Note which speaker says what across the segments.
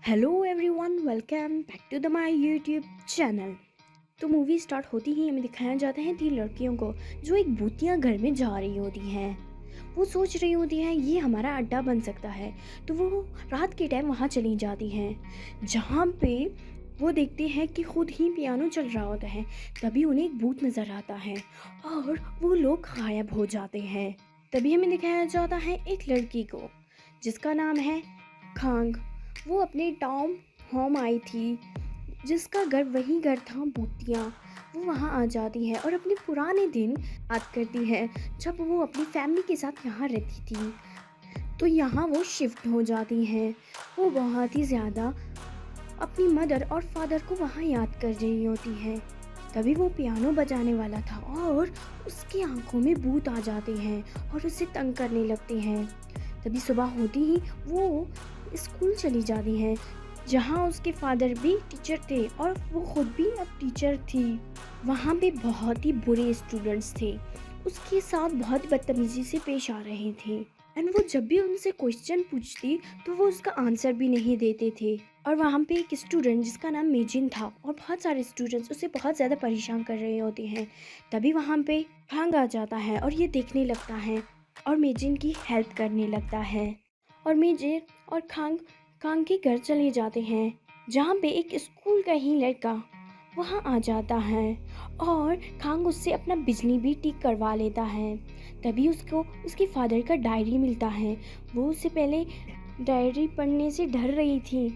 Speaker 1: Hello everyone, welcome back to the my YouTube channel. तो movie start होती ही हमें दिखाया जाता है 3 लड़कियों को जो एक भूतिया घर में जा रही होती हैं। वो सोच रही होती हैं ये हमारा अड्डा बन सकता है, तो वो रात के टाइम वहाँ चली जाती हैं जहाँ पे वो देखते हैं कि खुद ही पियानो चल रहा होता है। तभी उन्हें एक भूत नज़र आता है और वो लोग गायब हो जाते हैं। तभी हमें दिखाया जाता है एक लड़की को जिसका नाम है खांग। वो अपने टाउन होम आई थी जिसका घर वही घर था भूतिया। वो वहाँ आ जाती है और अपने पुराने दिन याद करती है जब वो अपनी फैमिली के साथ यहाँ रहती थी। तो यहाँ वो शिफ्ट हो जाती हैं। वो बहुत ही ज़्यादा अपनी मदर और फादर को वहाँ याद कर रही होती है। तभी वो पियानो बजाने वाला था और उसकी आंखों में भूत आ जाते हैं और उसे तंग करने लगते हैं। तभी सुबह होती ही वो स्कूल चली जाती हैं जहाँ उसके फादर भी टीचर थे और वो खुद भी अब टीचर थी। वहाँ पे बहुत ही बुरे स्टूडेंट्स थे, उसके साथ बहुत बदतमीजी से पेश आ रहे थे एंड वो जब भी उनसे क्वेश्चन पूछती तो वो उसका आंसर भी नहीं देते थे। और वहाँ पे एक स्टूडेंट जिसका नाम मेजिन था और बहुत सारे स्टूडेंट्स उसे बहुत ज़्यादा परेशान कर रहे होते हैं। तभी वहाँ पे भांग आ जाता है और ये देखने लगता है और मेजिन की हेल्प करने लगता है। और मेजिन और खांग के घर चले जाते हैं जहाँ पे एक स्कूल का ही लड़का वहाँ आ जाता है और खांग उससे अपना बिजली भी ठीक करवा लेता है। तभी उसको उसके फादर का डायरी मिलता है। वो उससे पहले डायरी पढ़ने से डर रही थी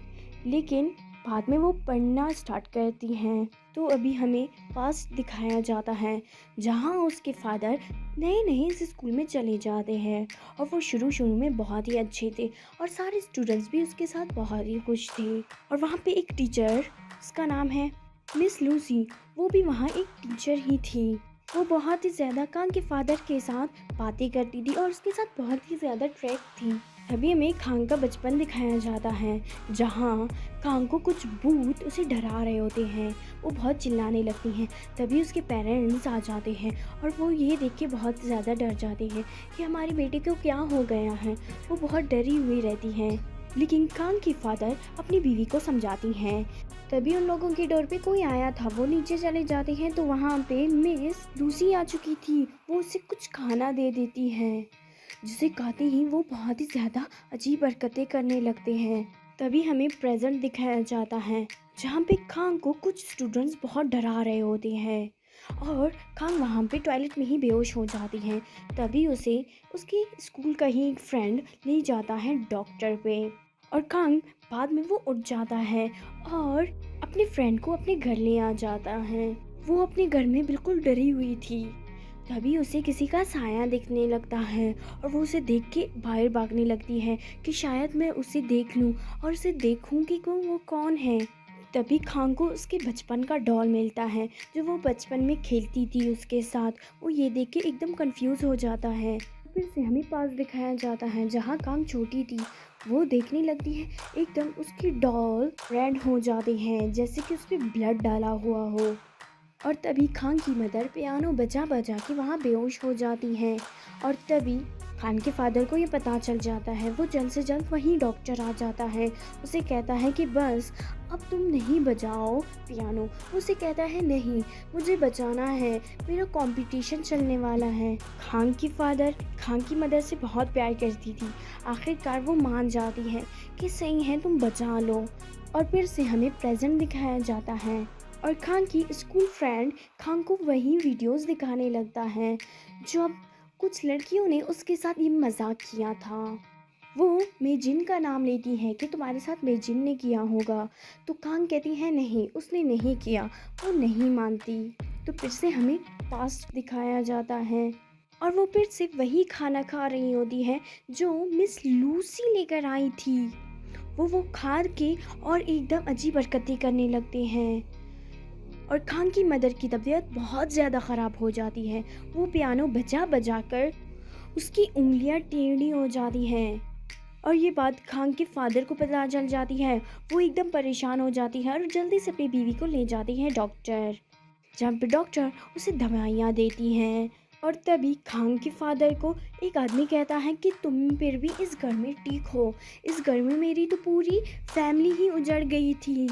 Speaker 1: लेकिन बाद में वो पढ़ना स्टार्ट करती हैं। तो अभी हमें पास्ट दिखाया जाता है जहाँ उसके फादर नए नए इस स्कूल में चले जाते हैं और वो शुरू में बहुत ही अच्छे थे और सारे स्टूडेंट्स भी उसके साथ बहुत ही खुश थे। और वहाँ पे एक टीचर उसका नाम है मिस लूसी, वो भी वहाँ एक टीचर ही थी। वो बहुत ही ज़्यादा कांग के फादर के साथ बातें करती थी और उसके साथ बहुत ही ज़्यादा ट्रैक थी। तभी हमें खांग का बचपन दिखाया जाता है जहाँ खांग को कुछ भूत उसे डरा रहे होते हैं। वो बहुत चिल्लाने लगती हैं। तभी उसके पेरेंट्स आ जाते हैं और वो ये देख के बहुत ज़्यादा डर जाते हैं कि हमारी बेटी को क्या हो गया है। वो बहुत डरी हुई रहती हैं लेकिन खांग की फादर अपनी बीवी को समझाती हैं। तभी उन लोगों के डोर पे कोई आया था। वो नीचे चले जाते हैं तो वहाँ पे मिस लूसी आ चुकी थी। वो उसे कुछ खाना दे देती है जिसे खाते ही वो बहुत ही ज़्यादा अजीब हरकतें करने लगते हैं। तभी हमें प्रेजेंट दिखाया जाता है जहाँ पे खांग को कुछ स्टूडेंट्स बहुत डरा रहे होते हैं और खांग वहाँ पे टॉयलेट में ही बेहोश हो जाती हैं। तभी उसे उसके स्कूल का ही एक फ्रेंड ले जाता है डॉक्टर पे और खांग बाद में वो उठ जाता है और अपने फ्रेंड को अपने घर ले आ जाता है। वो अपने घर में बिल्कुल डरी हुई थी। तभी उसे किसी का साया दिखने लगता है और वो उसे देख के बाहर भागने लगती है कि शायद मैं उसे देख लूं और उसे देखूं कि वो कौन है। तभी खांग को उसके बचपन का डॉल मिलता है जो वो बचपन में खेलती थी उसके साथ। वो ये देख के एकदम कंफ्यूज हो जाता है। फिर से हमें पास दिखाया जाता है जहाँ खांग छोटी थी। वो देखने लगती है एकदम उसकी डॉल रेड हो जाती है जैसे कि उस पर ब्लड डाला हुआ हो। और तभी खान की मदर पियानो बजा बजा के वहाँ बेहोश हो जाती हैं। और तभी खान के फादर को ये पता चल जाता है। वो जल्द से जल्द वहीं डॉक्टर आ जाता है। उसे कहता है कि बस अब तुम नहीं बजाओ पियानो। उसे कहता है नहीं, मुझे बजाना है, मेरा कंपटीशन चलने वाला है। खान की मदर से बहुत प्यार करती थी। आखिरकार वो मान जाती है कि सही है तुम बजा लो। और फिर से हमें प्रेजेंट दिखाया जाता है और खान की स्कूल फ्रेंड खान को वही वीडियोस दिखाने लगता है जब कुछ लड़कियों ने उसके साथ ये मजाक किया था। वो मेजिन का नाम लेती है कि तुम्हारे साथ मेजिन ने किया होगा। तो खान कहती है नहीं, उसने नहीं किया। वो नहीं मानती। तो फिर से हमें पास्ट दिखाया जाता है और वो फिर से वही खाना खा रही होती है जो मिस लूसी लेकर आई थी। वो खा के और एकदम अजीब हरकतें करने लगते हैं और खान की मदर की तबीयत बहुत ज़्यादा ख़राब हो जाती है। वो पियानो बजा बजा कर उसकी उंगलियां टेढ़ी हो जाती हैं और ये बात खान के फादर को पता चल जाती है। वो एकदम परेशान हो जाती है और जल्दी से अपनी बीवी को ले जाती है डॉक्टर, जहाँ पे डॉक्टर उसे दवाइयाँ देती हैं और तभी खान के फादर को एक आदमी कहता है कि तुम फिर भी इस घर में ठीक हो, इस घर में मेरी तो पूरी फैमिली ही उजड़ गई थी।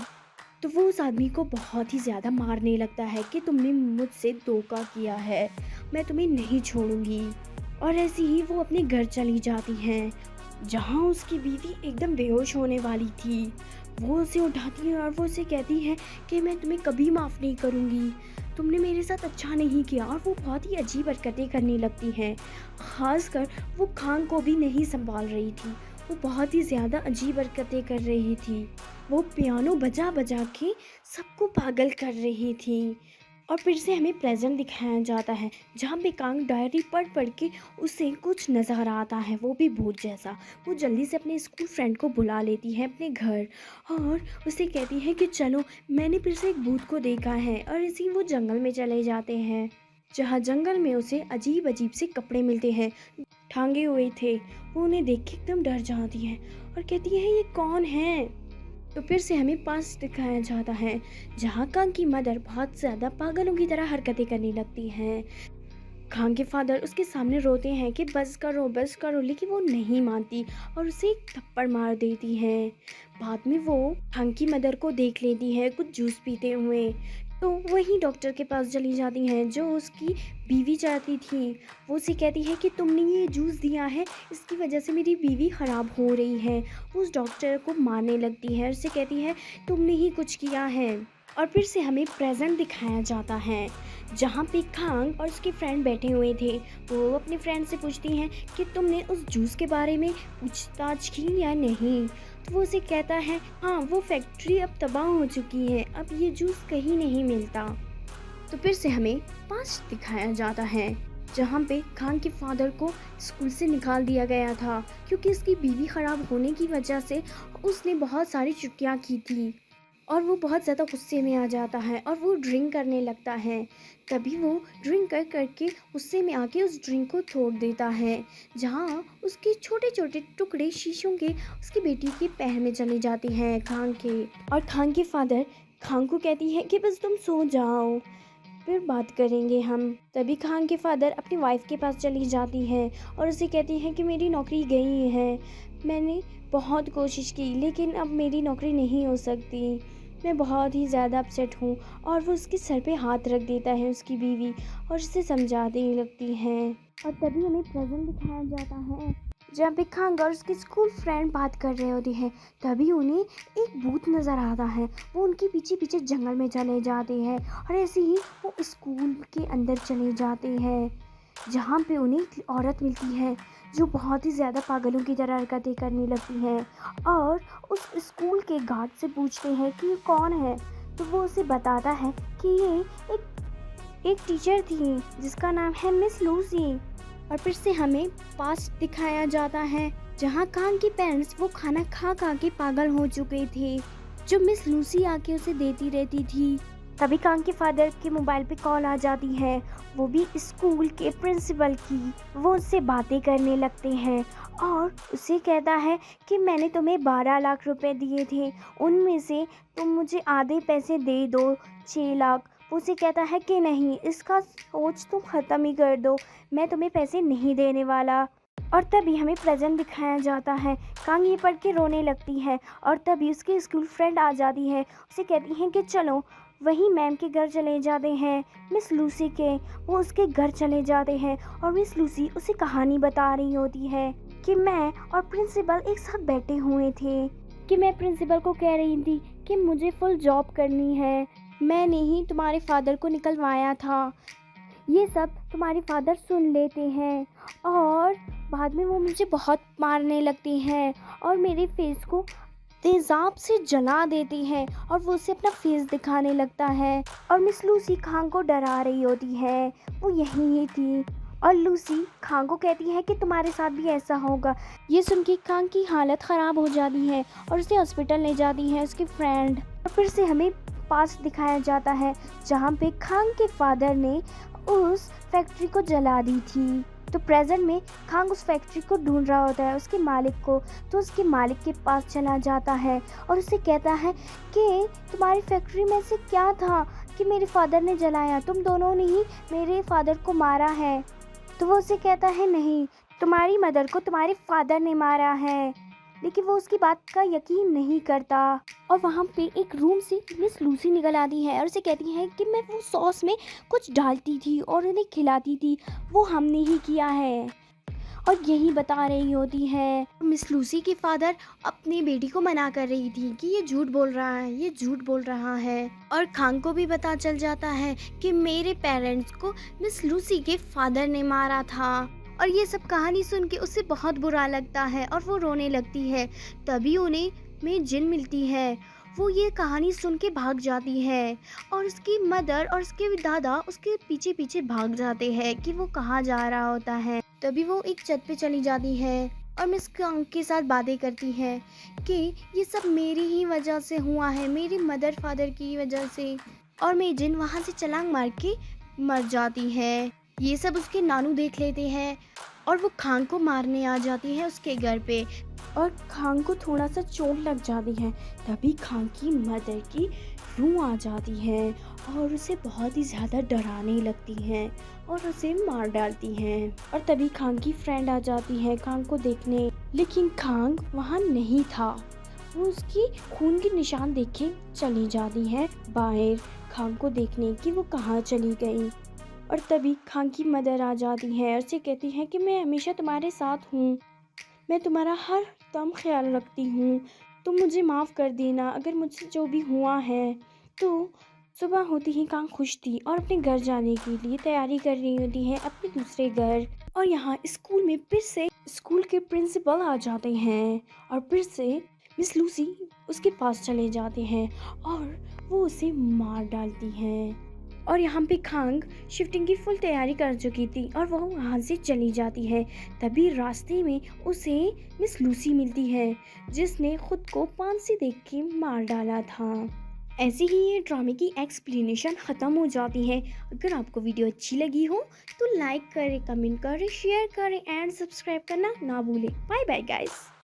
Speaker 1: तो वो उस आदमी को बहुत ही ज़्यादा मारने लगता है कि तुमने मुझसे धोखा किया है, मैं तुम्हें नहीं छोड़ूंगी। और ऐसे ही वो अपने घर चली जाती हैं, जहाँ उसकी बीवी एकदम बेहोश होने वाली थी। वो उसे उठाती है और वो उसे कहती है कि मैं तुम्हें कभी माफ़ नहीं करूँगी, तुमने मेरे साथ अच्छा नहीं किया। और वो बहुत ही अजीब हरकतें करने लगती हैं, ख़ासकर वो खान को भी नहीं संभाल रही थी, वो बहुत ही ज़्यादा अजीब हरकतें कर रही थी। वो पियानो बजा बजा के सबको पागल कर रही थी। और फिर से हमें प्रेजेंट दिखाया जाता है, जहाँ पे कांग डायरी पढ़ पढ़ के उसे कुछ नज़र आता है, वो भी भूत जैसा। वो जल्दी से अपने स्कूल फ्रेंड को बुला लेती है अपने घर और उसे कहती है कि चलो, मैंने फिर से एक भूत को देखा है। और इसी वो जंगल में चले जाते हैं, जहाँ जंगल में उसे अजीब अजीब से कपड़े मिलते हैं, टांगे हुए थे। वो उन्हें देख के एकदम डर जाती है और कहती है ये कौन है। तो फिर से हमें पास दिखाया जाता है, जहाँ कांग की मदर बहुत ज़्यादा पागलों की तरह हरकतें करने लगती हैं। खान के फादर उसके सामने रोते हैं कि बस करो, लेकिन वो नहीं मानती और उसे एक थप्पड़ मार देती है। बाद में वो खान की मदर को देख लेती है कुछ जूस पीते हुए, तो वही डॉक्टर के पास चली जाती हैं जो उसकी बीवी चाहती थी। वो उसे कहती है कि तुमने ये जूस दिया है, इसकी वजह से मेरी बीवी ख़राब हो रही है। वो उस डॉक्टर को मारने लगती है और उसे कहती है तुमने ही कुछ किया है। और फिर से हमें प्रेजेंट दिखाया जाता है, जहाँ पे खांग और उसके फ्रेंड बैठे हुए थे। वो अपने फ्रेंड से पूछती हैं कि तुमने उस जूस के बारे में पूछताछ की या नहीं। तो वो उसे कहता है हाँ, वो फैक्ट्री अब तबाह हो चुकी है, अब ये जूस कहीं नहीं मिलता। तो फिर से हमें पास्ट दिखाया जाता है, जहाँ पे खान के फादर को स्कूल से निकाल दिया गया था, क्योंकि उसकी बीवी ख़राब होने की वजह से उसने बहुत सारी छुट्टियाँ की थी। और वो बहुत ज़्यादा गुस्से में आ जाता है और वो ड्रिंक करने लगता है। तभी वो ड्रिंक कर करके गुस्से में आके उस ड्रिंक को तोड़ देता है, जहाँ उसके छोटे छोटे टुकड़े शीशों के उसकी बेटी के पैर में चले जाते हैं खान के। और खान के फादर खान को कहती है कि बस तुम सो जाओ, फिर बात करेंगे हम। तभी खान के फादर अपनी वाइफ के पास चली जाती हैं और उसे कहती हैं कि मेरी नौकरी गई है, मैंने बहुत कोशिश की लेकिन अब मेरी नौकरी नहीं हो सकती, मैं बहुत ही ज़्यादा अपसेट हूँ। और वो उसके सर पे हाथ रख देता है उसकी बीवी और उसे समझाने लगती हैं। और तभी हमें प्रेजेंट दिखाया जाता है, जहाँ पे खांग और उसके स्कूल फ्रेंड बात कर रहे होते हैं। तभी उन्हें एक भूत नज़र आता है, वो उनके पीछे पीछे जंगल में चले जाते हैं और ऐसे ही वो स्कूल के अंदर चले जाते हैं, जहाँ पे उन्हें एक औरत मिलती है जो बहुत ही ज़्यादा पागलों की तरह हरकतें करने लगती हैं। और उस स्कूल के गार्ड से पूछते हैं कि ये कौन है। तो वो उसे बताता है कि ये एक टीचर थी जिसका नाम है मिस लूसी। और फिर से हमें पास्ट दिखाया जाता है, जहाँ कांग के पेरेंट्स वो खाना खा खा के पागल हो चुके थे, जो मिस लूसी आके उसे देती रहती थी। तभी कांग के फादर के मोबाइल पे कॉल आ जाती है, वो भी स्कूल के प्रिंसिपल की। वो उससे बातें करने लगते हैं और उसे कहता है कि मैंने तुम्हें 12 लाख रुपए दिए थे, उनमें से तुम मुझे आधे पैसे दे दो, 6 लाख। वो उसे कहता है कि नहीं, इसका सोच तुम ख़त्म ही कर दो, मैं तुम्हें पैसे नहीं देने वाला। और तभी हमें प्रेजेंट दिखाया जाता है, कांग ये पढ़ के रोने लगती है और तभी उसकी स्कूल फ्रेंड आ जाती है, उसे कहती हैं कि चलो वही मैम के घर चले जाते हैं, मिस लूसी के। वो उसके घर चले जाते हैं और मिस लूसी उसे कहानी बता रही होती है कि मैं और प्रिंसिपल एक साथ बैठे हुए थे, कि मैं प्रिंसिपल को कह रही थी कि मुझे फुल जॉब करनी है, मैंने ही तुम्हारे फादर को निकलवाया था। ये सब तुम्हारे फादर सुन लेते हैं और बाद में वो मुझे बहुत मारने लगती हैं और मेरे फेस को तेज़ाब से जला देती है। और वो उसे अपना फेस दिखाने लगता है और मिस लूसी खांग को डरा रही होती है, वो यहीं ही थी। और लूसी खांग को कहती है कि तुम्हारे साथ भी ऐसा होगा। ये सुन के खांग की हालत ख़राब हो जाती है और उसे हॉस्पिटल ले जाती है उसकी फ्रेंड। और फिर से हमें पास दिखाया जाता है, जहाँ पे खांग के फादर ने उस फैक्ट्री को जला दी थी। तो प्रेजेंट में खांग उस फैक्ट्री को ढूंढ रहा होता है, उसके मालिक को। तो उसके मालिक के पास चला जाता है और उसे कहता है कि तुम्हारी फैक्ट्री में से क्या था कि मेरे फादर ने जलाया, तुम दोनों ने ही मेरे फादर को मारा है। तो वो उसे कहता है नहीं, तुम्हारी मदर को तुम्हारे फादर ने मारा है। लेकिन वो उसकी बात का यकीन नहीं करता। और वहाँ पे एक रूम से मिस लूसी निकल आती है और उसे कहती है कि मैं वो सॉस में कुछ डालती थी और उन्हें खिलाती थी, वो हमने ही किया है। और यही बता रही होती है मिस लूसी के फादर अपनी बेटी को मना कर रही थी कि ये झूठ बोल रहा है, ये झूठ बोल रहा है। और खान को भी पता चल जाता है कि मेरे पेरेंट्स को मिस लूसी के फादर ने मारा था। और ये सब कहानी सुन के उसे बहुत बुरा लगता है और वो रोने लगती है। तभी उन्हें में जिन मिलती है। वो ये कहानी सुन के भाग जाती है और उसकी मदर और उसके दादा उसके पीछे पीछे भाग जाते हैं कि वो कहाँ जा रहा होता है। तभी वो एक छत पे चली जाती है और मिस कांग के साथ बातें करती है कि ये सब मेरी ही वजह से हुआ है, मेरी मदर फादर की वजह से। और मेजिन वहाँ से छलांग मार के मर जाती है। ये सब उसके नानू देख लेते हैं और वो खान को मारने आ जाती है उसके घर पे। और खान को थोड़ा सा चोट लग जाती है। तभी खान की मदर की रूह आ जाती है और उसे बहुत ही ज़्यादा डराने लगती हैं और उसे मार डालती हैं। और तभी खान की फ्रेंड आ जाती है खान को देखने, लेकिन खान वहाँ नहीं था। वो उसकी खून के निशान देख के चली जाती है बाहर खान को देखने कि वो कहाँ चली गई। और तभी खान की मदर आ जाती है और उसे कहती है कि मैं हमेशा तुम्हारे साथ हूँ, मैं तुम्हारा हर दम ख्याल रखती हूँ, तुम मुझे माफ़ कर देना अगर मुझसे जो भी हुआ है। तो सुबह होती ही कांग खुश थी और अपने घर जाने के लिए तैयारी कर रही होती है अपने दूसरे घर। और यहाँ स्कूल में फिर से स्कूल के प्रिंसिपल आ जाते हैं और फिर से मिस लूसी उसके पास चले जाते हैं और वो उसे मार डालती हैं। और यहाँ पे खांग शिफ्टिंग की फुल तैयारी कर चुकी थी और वह वहाँ से चली जाती है। तभी रास्ते में उसे मिस लूसी मिलती है जिसने खुद को फांसी देख के मार डाला था। ऐसे ही ये ड्रामे की एक्सप्लेनेशन ख़त्म हो जाती है। अगर आपको वीडियो अच्छी लगी हो तो लाइक करें, कमेंट करें, शेयर करें एंड सब्सक्राइब करना ना भूलें। Bye bye guys.